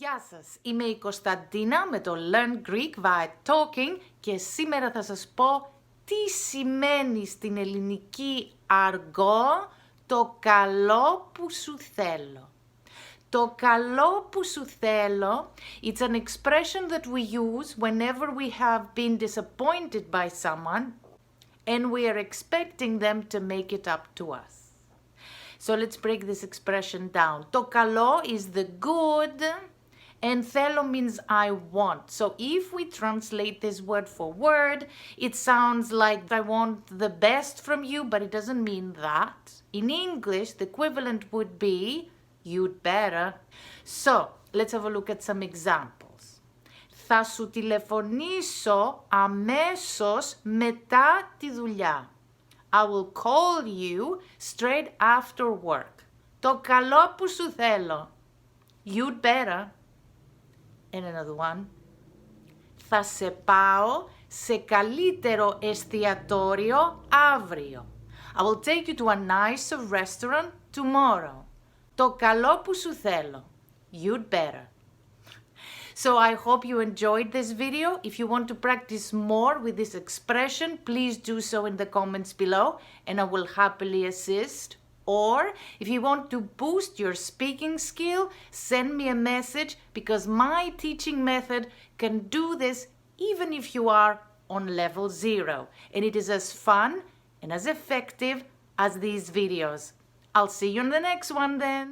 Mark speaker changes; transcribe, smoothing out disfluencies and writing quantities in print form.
Speaker 1: Γεια σας, είμαι η Κωνσταντίνα με το LearnGreekViaTalking και σήμερα θα σας πω τι σημαίνει στην ελληνική αργό το καλό που σου θέλω. Το καλό που σου θέλω, it's an expression that we use whenever we have been disappointed by someone and we are expecting them to make it up to us. So let's break this expression down. Το καλό is the good and θέλω means I want. So if we translate this word for word, it sounds like I want the best from you, but it doesn't mean that. In English, the equivalent would be you'd better. So let's have a look at some examples. Θα σου τηλεφωνήσω αμέσως μετά τη δουλειά. I will call you straight after work. Το καλό που σου θέλω. You'd better. And another one. Θα σε πάω σε καλύτερο εστιατόριο αύριο. I will take you to a nicer restaurant tomorrow. Το καλό που σου θέλω. You'd better. So I hope you enjoyed this video. If you want to practice more with this expression, please do so in the comments below and I will happily assist. Or if you want to boost your speaking skill, send me a message because my teaching method can do this even if you are on level 0. And it is as fun and as effective as these videos. I'll see you in the next one then.